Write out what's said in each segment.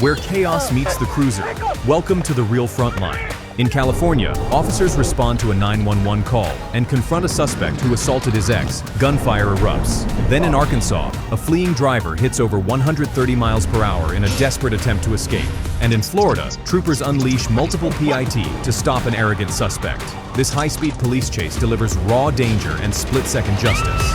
where chaos meets the cruiser. Welcome to the real frontline. In California, officers respond to a 911 call and confront a suspect who assaulted his ex. Gunfire erupts. Then in Arkansas, a fleeing driver hits over 130 miles per hour in a desperate attempt to escape. And in Florida, troopers unleash multiple PIT to stop an arrogant suspect. This high-speed police chase delivers raw danger and split-second justice.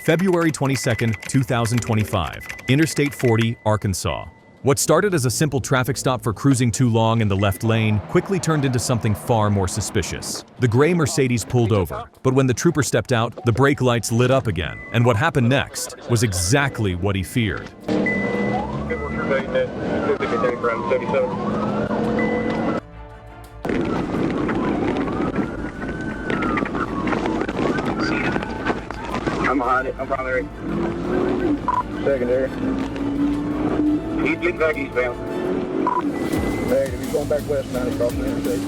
February 22, 2025, Interstate 40, Arkansas. What started as a simple traffic stop for cruising too long in the left lane quickly turned into something far more suspicious. The gray Mercedes pulled over, but when the trooper stepped out, the brake lights lit up again. And what happened next was exactly what he feared. I'm behind it. I'm primary. Secondary. He's getting back eastbound. Negative. He's going back westbound across the interstate.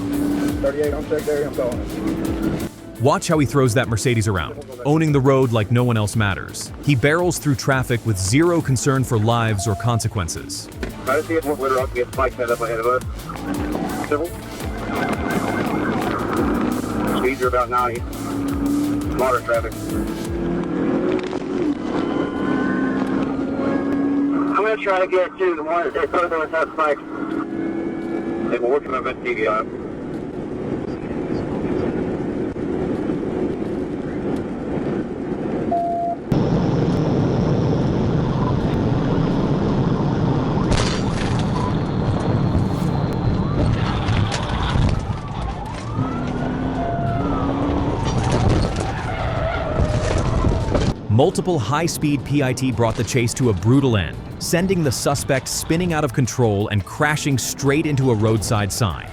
38 on secondary. I'm calling him. Watch how he throws that Mercedes around, owning the road like no one else matters. He barrels through traffic with zero concern for lives or consequences. I just see it more glitter up to get the bike set up ahead of us. Civil. Speeds are about 90. Moderate traffic. I'm going to try to get to the one that's further with that spike. They will work on my TVI. Multiple high-speed PIT brought the chase to a brutal end, sending the suspect spinning out of control and crashing straight into a roadside sign.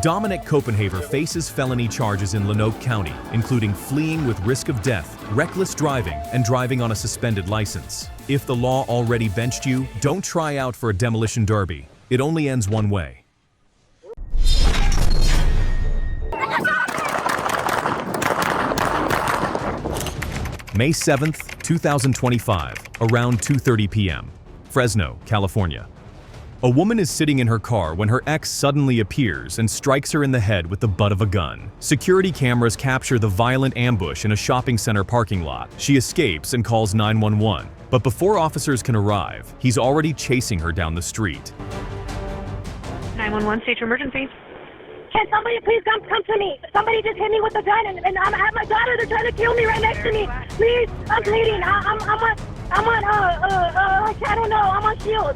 Dominic Copenhaver faces felony charges in Lanoke County, including fleeing with risk of death, reckless driving, and driving on a suspended license. If the law already benched you, don't try out for a demolition derby. It only ends one way. May 7th, 2025, around 2:30 p.m., Fresno, California. A woman is sitting in her car when her ex suddenly appears and strikes her in the head with the butt of a gun. Security cameras capture the violent ambush in a shopping center parking lot. She escapes and calls 911. But before officers can arrive, he's already chasing her down the street. 911, state your emergency. Can somebody please come to me? Somebody just hit me with a gun and I have my daughter. They're trying to kill me right next to me. Please, I'm bleeding. I don't know. I'm on shield.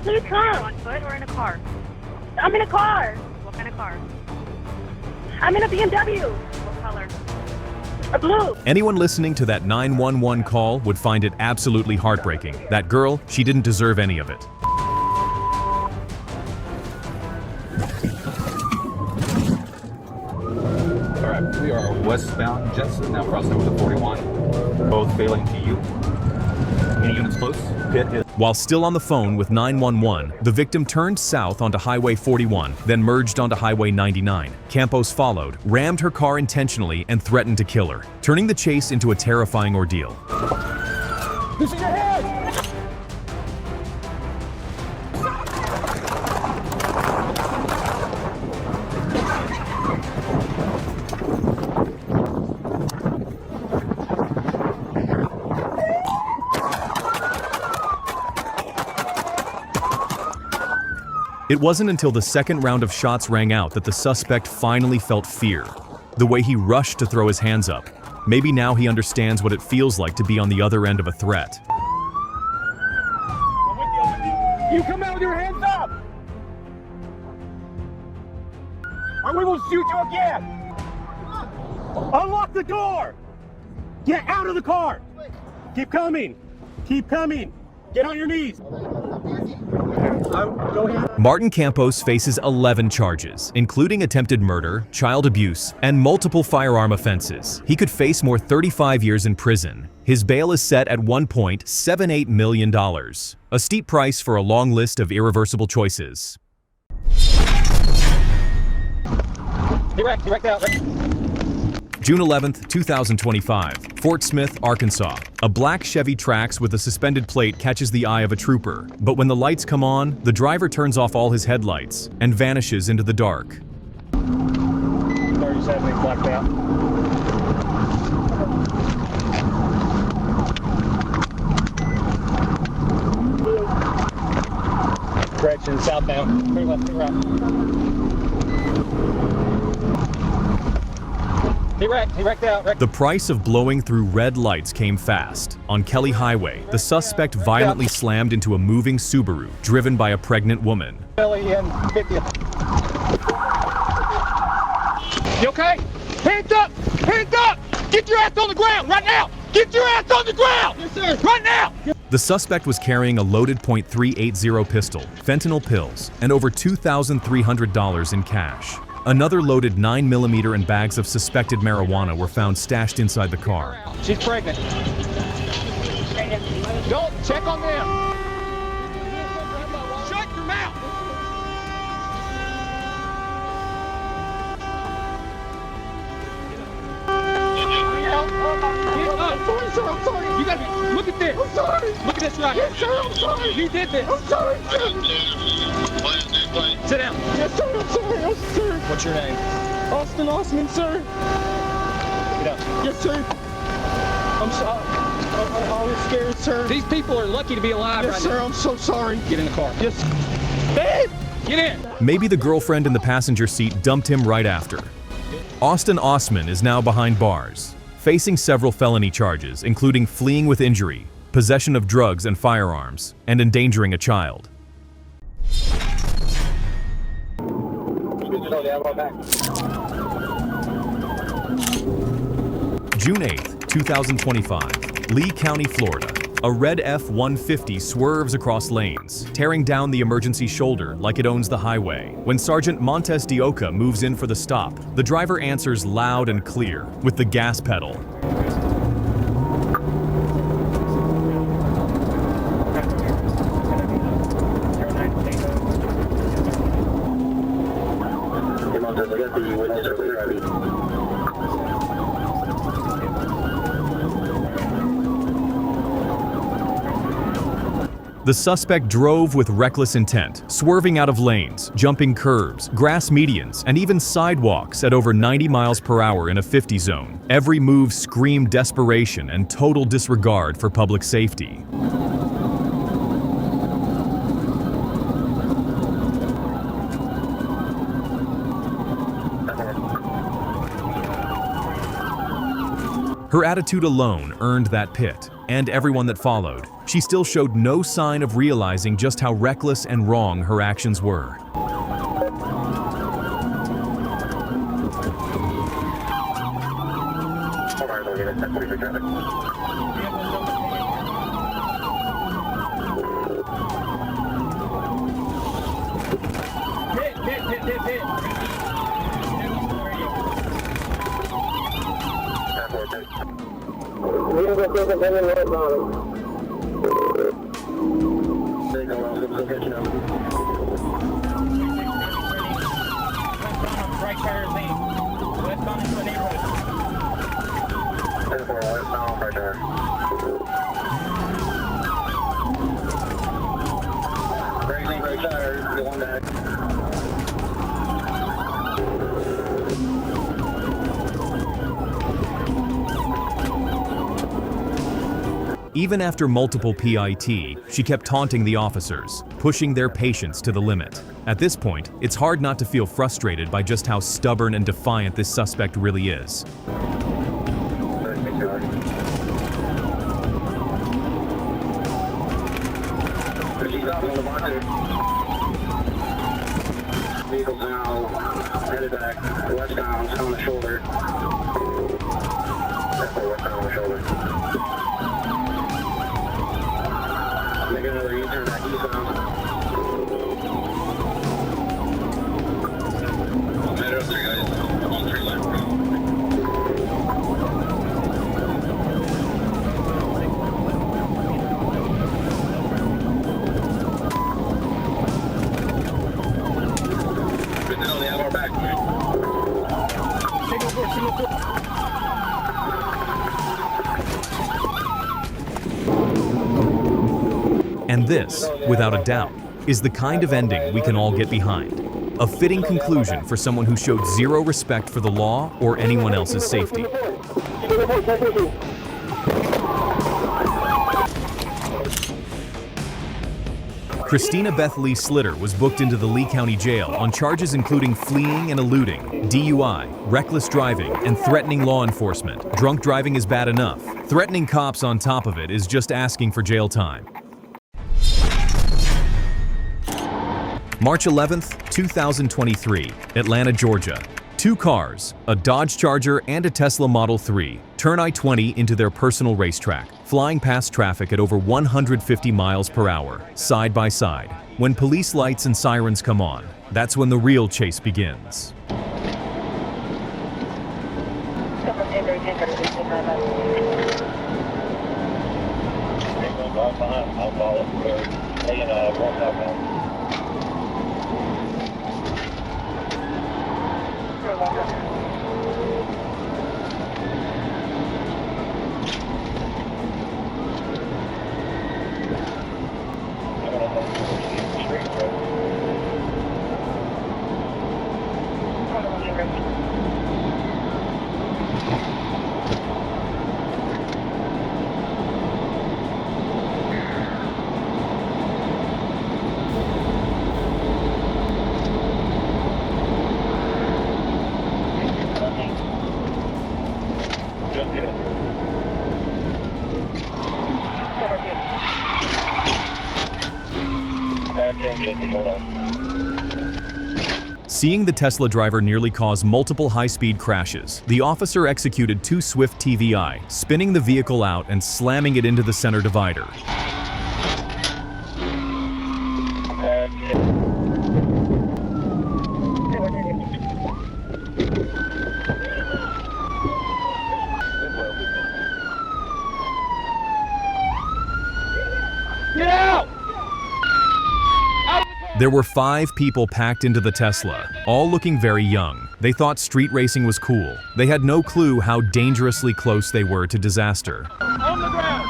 Please come. On foot or in a car? I'm in a car. What kind of car? I'm in a BMW. What color? A blue. Anyone listening to that 911 call would find it absolutely heartbreaking. That girl, she didn't deserve any of it. Alright, we are westbound Jetson, now crossing over the 41. Both failing to you. Any units close? Pit is. While still on the phone with 911, the victim turned south onto Highway 41, then merged onto Highway 99. Campos followed, rammed her car intentionally, and threatened to kill her, turning the chase into a terrifying ordeal. This is your head! It wasn't until the second round of shots rang out that the suspect finally felt fear. The way he rushed to throw his hands up. Maybe now he understands what it feels like to be on the other end of a threat. You come out with your hands up! Or we will shoot you again! Unlock the door! Get out of the car! Keep coming! Keep coming! Get on your knees! Go ahead. Martin Campos faces 11 charges, including attempted murder, child abuse, and multiple firearm offenses. He could face more 35 years in prison. His bail is set at $1.78 million, a steep price for a long list of irreversible choices. Direct out. June 11th, 2025, Fort Smith, Arkansas. A black Chevy Trax with a suspended plate catches the eye of a trooper, but when the lights come on, the driver turns off all his headlights and vanishes into the dark. 37 blacked out. Correction, southbound. Turn left, turn right. Direct out. The price of blowing through red lights came fast. On Kelly Highway, the suspect violently slammed into a moving Subaru driven by a pregnant woman. Belly in 50. You okay? Hands up! Hands up! Get your ass on the ground right now! Get your ass on the ground! Yes, sir. Right now! The suspect was carrying a loaded .380 pistol, fentanyl pills, and over $2,300 in cash. Another loaded 9mm and bags of suspected marijuana were found stashed inside the car. She's pregnant. Don't check on them. Shut your mouth. I'm sorry. You gotta look at this. I'm sorry. Look at this right. Yes, sir. I'm sorry. You did this. I'm sorry. Sit down. Yes, sir. I'm sorry. Sir. What's your name? Austin Osman, sir. Get up. Yes, sir. I'm sorry. I was scared, sir. These people are lucky to be alive right now. Yes, sir. I'm so sorry. Get in the car. Yes. Babe! Get in. Maybe the girlfriend in the passenger seat dumped him right after. Austin Osman is now behind bars, facing several felony charges, including fleeing with injury, possession of drugs and firearms, and endangering a child. June 8th, 2025, Lee County, Florida. A red F-150 swerves across lanes, tearing down the emergency shoulder like it owns the highway. When Sergeant Montes de Oca moves in for the stop, the driver answers loud and clear with the gas pedal. The suspect drove with reckless intent, swerving out of lanes, jumping curbs, grass medians, and even sidewalks at over 90 miles per hour in a 50 zone. Every move screamed desperation and total disregard for public safety. Her attitude alone earned that pit, and everyone that followed. She still showed no sign of realizing just how reckless and wrong her actions were. Right tire lane. Westbound into the neighborhood. Right tire, go on back. Even after multiple PIT, she kept taunting the officers, pushing their patience to the limit. At this point, it's hard not to feel frustrated by just how stubborn and defiant this suspect really is. Vehicle's now headed back westbound on the shoulder. Definitely westbound on the shoulder. Make another U-turn back eastbound. Made it up there, guys. On 3 left. And this, without a doubt, is the kind of ending we can all get behind. A fitting conclusion for someone who showed zero respect for the law or anyone else's safety. Christina Beth Lee Slitter was booked into the Lee County Jail on charges including fleeing and eluding, DUI, reckless driving, and threatening law enforcement. Drunk driving is bad enough. Threatening cops on top of it is just asking for jail time. March 11th, 2023, Atlanta, Georgia. 2 cars, a Dodge Charger and a Tesla Model 3, turn I-20 into their personal racetrack, flying past traffic at over 150 miles per hour, side by side. When police lights and sirens come on, that's when the real chase begins. Seeing the Tesla driver nearly cause multiple high-speed crashes, the officer executed 2 swift TVI, spinning the vehicle out and slamming it into the center divider. Get out! There were 5 people packed into the Tesla, all looking very young. They thought street racing was cool. They had no clue how dangerously close they were to disaster. On the ground!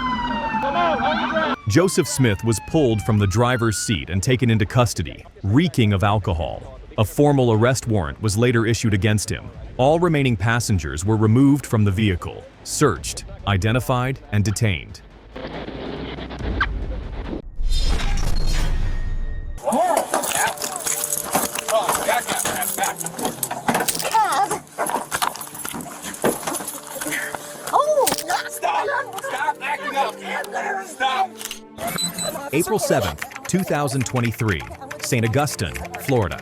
Come on the ground! Joseph Smith was pulled from the driver's seat and taken into custody, reeking of alcohol. A formal arrest warrant was later issued against him. All remaining passengers were removed from the vehicle, searched, identified, and detained. April 7th, 2023, St. Augustine, Florida.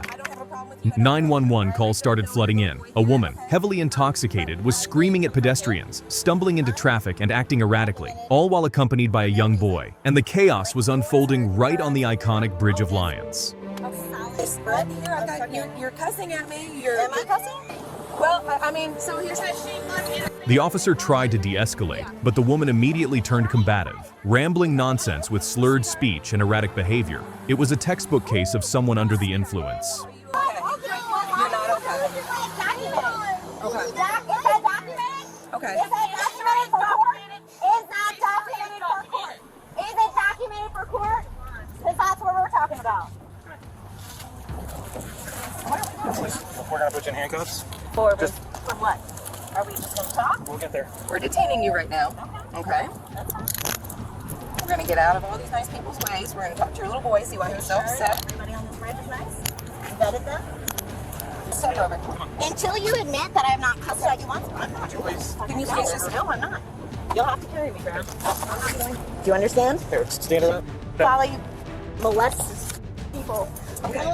911 calls started flooding in. A woman, heavily intoxicated, was screaming at pedestrians, stumbling into traffic and acting erratically, all while accompanied by a young boy. And the chaos was unfolding right on the iconic Bridge of Lions. Right here, I got you're cussing at me. Am I cussing? Well, I mean, so here's The officer tried to de-escalate, but the woman immediately turned combative, rambling nonsense with slurred speech and erratic behavior. It was a textbook case of someone under the influence. You're not okay. Okay. Is it documented for court? Is that documented for court? Is it documented for court? Because that's what we're talking about. We're gonna put you in handcuffs. For what? Are we just going to talk? We'll get there. We're detaining you right now. Okay. We're gonna get out of all these nice people's ways. We're gonna talk to your little boy, see why he was so upset. Everybody on this bridge is nice. You vetted them? Step over. Until you admit that I have not cussed at you once, I'm not Give me space. No, I'm not. You'll have to carry me, bro. I'm not going. Do you understand? Here, stand around. Follow you molest people. Okay.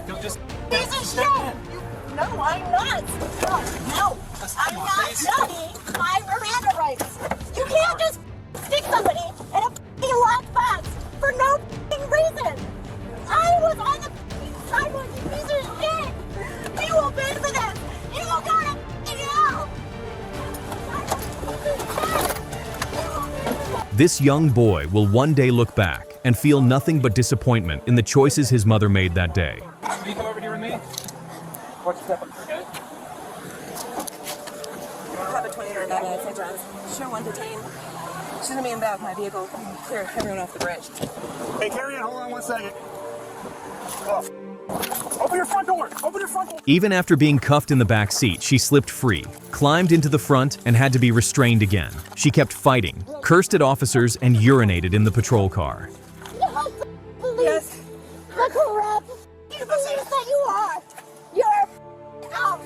Don't just... Piece of shit! No, I'm not. No, I'm not studying my Miranda rights. You can't just stick somebody in a f***ing lockbox for no f***ing reason. I was on the f***ing sidewalk, you piece of shit. You will pay for this. You will go to f***ing hell. This young boy will one day look back and feel nothing but disappointment in the choices his mother made that day. Will you come over here with me? Watch your step up, okay? I have a 20-year guy at St. John's. Show one detained. She's gonna be in back of my vehicle. Clear everyone off the bridge. Hey, carry on. Hold on 1 second. Oh. Open your front door! Open your front door! Even after being cuffed in the back seat, she slipped free, climbed into the front, and had to be restrained again. She kept fighting, cursed at officers, and urinated in the patrol car. Yes. The corrupt police that you are. You're out.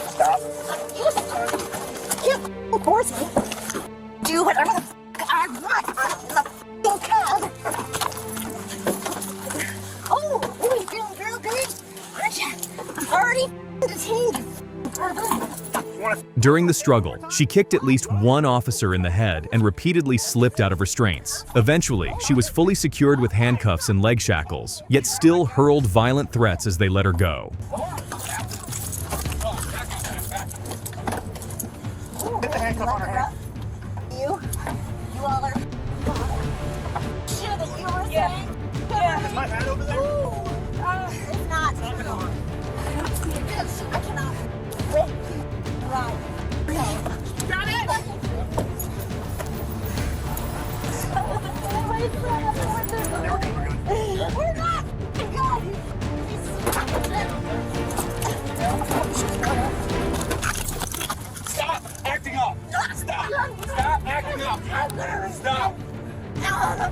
Stop. You force me. Do whatever the f I want in the f***ing cab. Oh, you feeling real good? Aren't you? I'm already detained. During the struggle, she kicked at least one officer in the head and repeatedly slipped out of restraints. Eventually, she was fully secured with handcuffs and leg shackles, yet still hurled violent threats as they let her go. Get the handcuff on her hand. You all are shit that you were saying. Yeah. Is my hat over there? It's not. I cannot wait. Right. Got it! We're not good. Stop acting up! Stop! Stop acting up! Stop! Stop!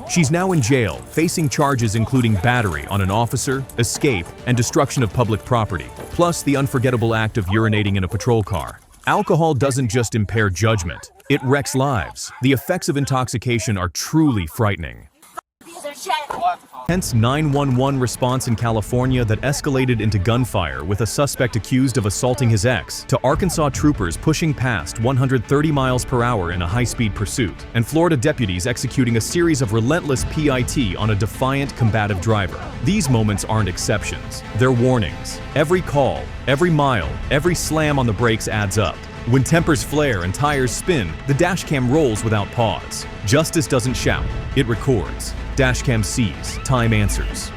She's now in jail, facing charges including battery on an officer, escape, and destruction of public property, plus the unforgettable act of urinating in a patrol car. Alcohol doesn't just impair judgment, it wrecks lives. The effects of intoxication are truly frightening. Hence 911 response in California that escalated into gunfire with a suspect accused of assaulting his ex, to Arkansas troopers pushing past 130 miles per hour in a high-speed pursuit, and Florida deputies executing a series of relentless PIT on a defiant, combative driver. These moments aren't exceptions, they're warnings. Every call, every mile, every slam on the brakes adds up. When tempers flare and tires spin, the dashcam rolls without pause. Justice doesn't shout, it records. Dashcam sees, time answers.